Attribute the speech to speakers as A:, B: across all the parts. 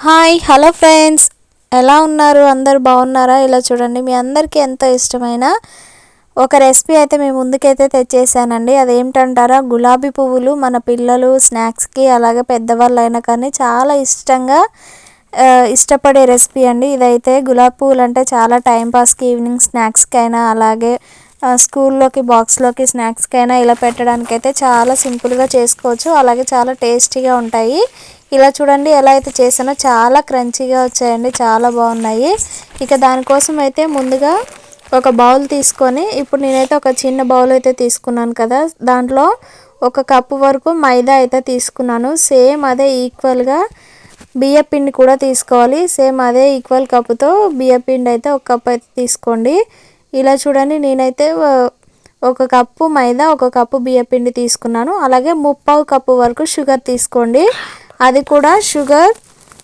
A: Hi hello friends, ఎలా ఉన్నారు? అందరు బాగున్నారా? ఇలా చూడండి, మీ అందరికీ ఎంతో ఇష్టమైన ఒక రెసిపీ అయితే మీ ముందుకైతే తెచ్చేసానండి. అదేంటంటారా, గులాబీ పువ్వులు. మన పిల్లలు స్నాక్స్కి అలాగే పెద్దవాళ్ళు అయినా కానీ చాలా ఇష్టపడే రెసిపీ అండి ఇదైతే. గులాబీ పువ్వులు అంటే చాలా టైంపాస్కి, ఈవినింగ్ స్నాక్స్కి అయినా అలాగే స్కూల్లోకి బాక్స్లోకి స్నాక్స్కి అయినా ఇలా పెట్టడానికైతే చాలా సింపుల్గా చేసుకోవచ్చు, అలాగే చాలా టేస్టీగా ఉంటాయి. ఇలా చూడండి ఎలా అయితే చేసానో, చాలా క్రంచీగా వచ్చాయండి, చాలా బాగున్నాయి. ఇక దానికోసం అయితే ముందుగా ఒక బౌల్ తీసుకొని, ఇప్పుడు నేనైతే ఒక చిన్న బౌల్ అయితే తీసుకున్నాను కదా, దాంట్లో 1 కప్పు వరకు మైదా అయితే తీసుకున్నాను. సేమ్ అదే ఈక్వల్గా బియ్యపిండి కూడా తీసుకోవాలి. సేమ్ అదే ఈక్వల్ కప్పుతో బియ్యపిండి అయితే 1 కప్ అయితే తీసుకోండి. ఇలా చూడండి, నేనైతే 1 కప్పు మైదా, 1 కప్పు బియ్యపిండి తీసుకున్నాను. అలాగే 3/4 కప్పు వరకు షుగర్ తీసుకోండి. అది కూడా షుగర్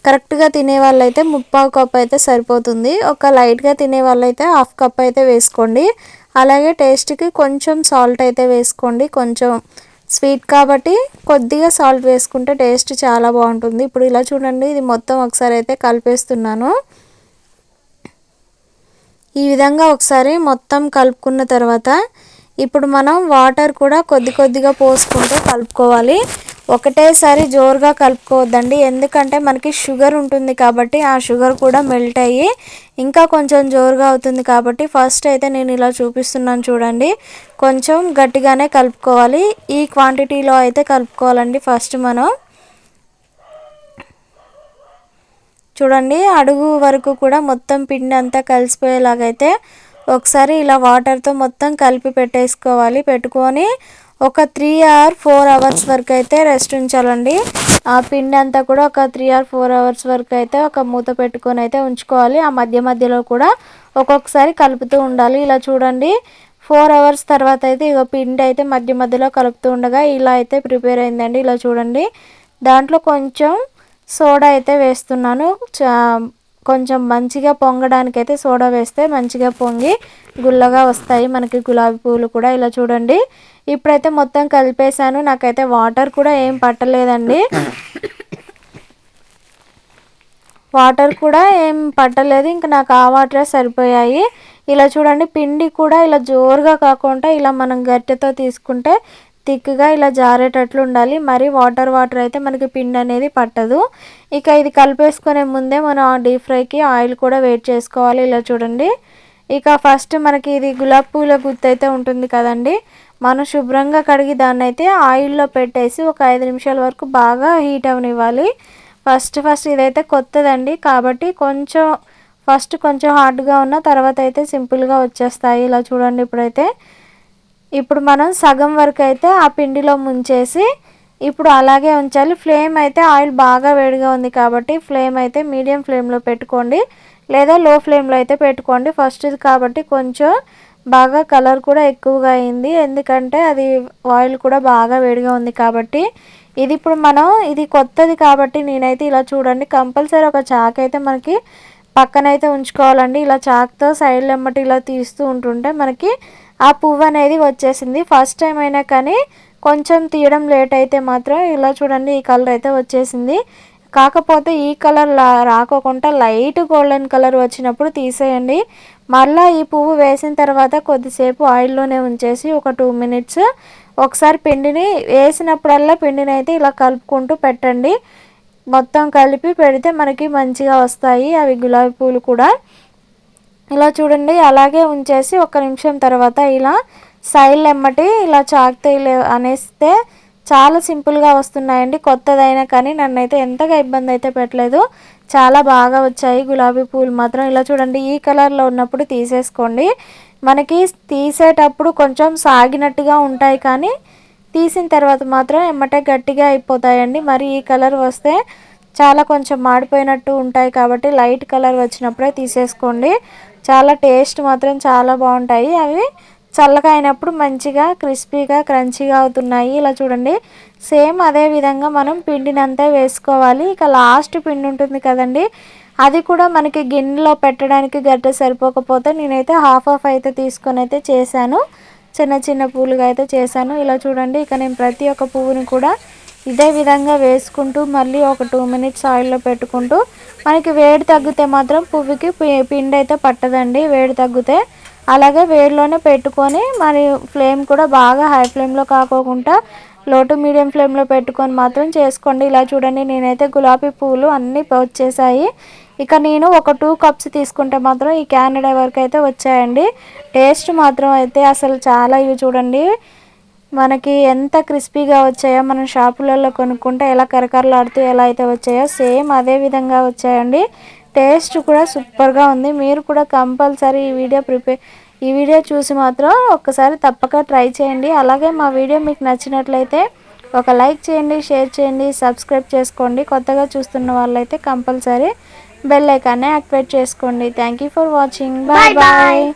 A: కరెక్ట్గా తినే వాళ్ళైతే 3/4 కప్ అయితే సరిపోతుంది. ఒక లైట్గా తినే వాళ్ళైతే 1/2 కప్ అయితే వేసుకోండి. అలాగే టేస్ట్కి కొంచెం సాల్ట్ అయితే వేసుకోండి. కొంచెం స్వీట్ కాబట్టి కొద్దిగా సాల్ట్ వేసుకుంటే టేస్ట్ చాలా బాగుంటుంది. ఇప్పుడు ఇలా చూడండి, ఇది మొత్తం ఒకసారి అయితే కలిపేస్తున్నాను. ఈ విధంగా ఒకసారి మొత్తం కలుపుకున్న తర్వాత ఇప్పుడు మనం వాటర్ కూడా కొద్దిగా పోసుకుంటూ కలుపుకోవాలి. ఒకటేసారి జోరుగా కలుపుకోవద్దండి, ఎందుకంటే మనకి షుగర్ ఉంటుంది కాబట్టి ఆ షుగర్ కూడా మెల్ట్ అయ్యి ఇంకా కొంచెం జోరుగా అవుతుంది. కాబట్టి ఫస్ట్ అయితే నేను ఇలా చూపిస్తున్నాను చూడండి, కొంచెం గట్టిగానే కలుపుకోవాలి. ఈ క్వాంటిటీలో అయితే కలుపుకోవాలండి. ఫస్ట్ మనం చూడండి, అడుగు వరకు కూడా మొత్తం పిండి అంతా కలిసిపోయేలాగైతే ఒకసారి ఇలా వాటర్తో మొత్తం కలిపి పెట్టేసుకోవాలి. పెట్టుకొని ఒక 3 or 4 అవర్స్ వరకు అయితే రెస్ట్ ఉంచాలండి. ఆ పిండి అంతా కూడా ఒక 3 or 4 అవర్స్ వరకు అయితే ఒక మూత పెట్టుకొని అయితే ఉంచుకోవాలి. ఆ మధ్యలో కూడా ఒక్కొక్కసారి కలుపుతూ ఉండాలి. ఇలా చూడండి, 4 అవర్స్ తర్వాత అయితే ఇక పిండి అయితే మధ్యలో కలుపుతూ ఉండగా ఇలా అయితే ప్రిపేర్ అయిందండి. ఇలా చూడండి, దాంట్లో కొంచెం సోడా అయితే వేస్తున్నాను. కొంచెం మంచిగా పొంగడానికైతే సోడా వేస్తే మంచిగా పొంగి గుల్లగా వస్తాయి మనకి గులాబీ పువ్వులు కూడా. ఇలా చూడండి, ఇప్పుడైతే మొత్తం కలిపేసాను. నాకైతే వాటర్ కూడా ఏం పట్టలేదండి, ఇంకా నాకు ఆ వాటరే సరిపోయాయి. ఇలా చూడండి, పిండి కూడా ఇలా జోరుగా కాకుండా ఇలా మనం గరిటెతో తీసుకుంటే థిక్గా ఇలా జారేటట్లు ఉండాలి. మరి వాటర్ అయితే మనకి పిండి అనేది పట్టదు. ఇక ఇది కలిపేసుకునే ముందే మనం డీప్ ఫ్రైకి ఆయిల్ కూడా వేడి చేసుకోవాలి. ఇలా చూడండి, ఇక ఫస్ట్ మనకి ఇది గులాబీ పూల గుత్తి అయితే ఉంటుంది కదండి, మనం శుభ్రంగా కడిగి దాన్ని అయితే ఆయిల్లో పెట్టేసి ఒక 5 నిమిషాల వరకు బాగా హీట్ అవనివ్వాలి. ఫస్ట్ ఇదైతే కొత్తదండి కాబట్టి కొంచెం హార్డ్గా ఉన్న తర్వాత అయితే సింపుల్గా వచ్చేస్తాయి. ఇలా చూడండి, ఇప్పుడు మనం సగం వరకు అయితే ఆ పిండిలో ముంచేసి ఇప్పుడు అలాగే ఉంచాలి. ఫ్లేమ్ అయితే ఆయిల్ బాగా వేడిగా ఉంది కాబట్టి ఫ్లేమ్ అయితే మీడియం ఫ్లేమ్లో పెట్టుకోండి, లేదా లో ఫ్లేమ్లో అయితే పెట్టుకోండి. ఫస్ట్ ఇది కాబట్టి కొంచెం బాగా కలర్ కూడా ఎక్కువగా అయింది, ఎందుకంటే అది ఆయిల్ కూడా బాగా వేడిగా ఉంది కాబట్టి. ఇది కొత్తది కాబట్టి నేనైతే ఇలా చూడండి, కంపల్సరీ ఒక చాక్ అయితే మనకి పక్కనైతే ఉంచుకోవాలండి. ఇలా చాక్తో సైడ్ ఎమ్మటి ఇలా తీస్తూ ఉంటుంటే మనకి ఆ పువ్వు అనేది వచ్చేసింది. ఫస్ట్ టైం అయినా కానీ కొంచెం తీయడం లేట్ అయితే మాత్రం ఇలా చూడండి, ఈ కలర్ అయితే వచ్చేసింది. కాకపోతే ఈ కలర్ రాకోకుండా లైట్ గోల్డెన్ కలర్ వచ్చినప్పుడు తీసేయండి. మళ్ళీ ఈ పువ్వు వేసిన తర్వాత కొద్దిసేపు ఆయిల్లోనే ఉంచేసి ఒక 2 minutes ఒకసారి వేసినప్పుడల్లా పిండిని అయితే ఇలా కలుపుకుంటూ పెట్టండి. మొత్తం కలిపి పెడితే మనకి మంచిగా వస్తాయి అవి గులాబీ పూలు కూడా. ఇలా చూడండి, అలాగే ఉంచేసి 1 నిమిషం తర్వాత ఇలా సైడ్ ఎమ్మటి ఇలా చాక్తో ఇలా అనేస్తే చాలా సింపుల్గా వస్తున్నాయండి. కొత్తదైనా కానీ నన్నైతే ఎంతగా ఇబ్బంది అయితే పెట్టలేదు, చాలా బాగా వచ్చాయి గులాబీ పూలు మాత్రం. ఇలా చూడండి, ఈ కలర్లో ఉన్నప్పుడు తీసేసుకోండి. మనకి తీసేటప్పుడు కొంచెం సాగినట్టుగా ఉంటాయి కానీ తీసిన తర్వాత మాత్రం ఎమ్మటే గట్టిగా అయిపోతాయండి. మరి ఈ కలర్ వస్తే చాలా కొంచెం మాడిపోయినట్టు ఉంటాయి కాబట్టి లైట్ కలర్ వచ్చినప్పుడే తీసేసుకోండి. చాలా టేస్ట్ మాత్రం చాలా బాగుంటాయి. అవి చల్లగా అయినప్పుడు మంచిగా క్రిస్పీగా క్రంచీగా అవుతున్నాయి. ఇలా చూడండి, సేమ్ అదే విధంగా మనం పిండిని అంతా వేసుకోవాలి. ఇక లాస్ట్ పిండి ఉంటుంది కదండి, అది కూడా మనకి గిన్నెలో పెట్టడానికి గట్ట సరిపోకపోతే నేనైతే హాఫ్ అయితే తీసుకొని అయితే చేశాను, చిన్న పూలుగా అయితే చేశాను. ఇలా చూడండి, ఇక నేను ప్రతి ఒక్క పువ్వుని కూడా ఇదే విధంగా వేసుకుంటూ మళ్ళీ ఒక 2 మినిట్స్ ఆయిల్లో పెట్టుకుంటూ, మనకి వేడి తగ్గితే మాత్రం పువ్వుకి పిండి అయితే పట్టదండి వేడి తగ్గితే. అలాగే వేడిలోనే పెట్టుకొని మరి ఫ్లేమ్ కూడా బాగా హై ఫ్లేమ్లో కాకోకుండా లో టు మీడియం ఫ్లేమ్లో పెట్టుకొని మాత్రం చేసుకోండి. ఇలా చూడండి, నేనైతే గులాబీ పువ్వులు అన్నీ వచ్చేసాయి. ఇక నేను ఒక 2 కప్స్ తీసుకుంటే మాత్రం ఈ క్యానడా వరకు అయితే వచ్చాయండి. టేస్ట్ మాత్రం అయితే అసలు చాలా, ఇవి చూడండి మనకి ఎంత క్రిస్పీగా వచ్చాయో, మనం షాపులలో కొనుక్కుంటే ఎలా కరకరలాడుతూ ఎలా అయితే వచ్చాయో సేమ్ అదే విధంగా వచ్చాయండి. టేస్ట్ కూడా సూపర్గా ఉంది. మీరు కూడా కంపల్సరీ ఈ వీడియో చూసి మాత్రం ఒక్కసారి తప్పక ట్రై చేయండి. అలాగే మా వీడియో మీకు నచ్చినట్లయితే ఒక లైక్ చేయండి, షేర్ చేయండి, సబ్స్క్రైబ్ చేసుకోండి. కొత్తగా చూస్తున్న వాళ్ళైతే కంపల్సరీ బెల్ ఐకాన్ని యాక్టివేట్ చేసుకోండి. Thank you for watching. Bye bye.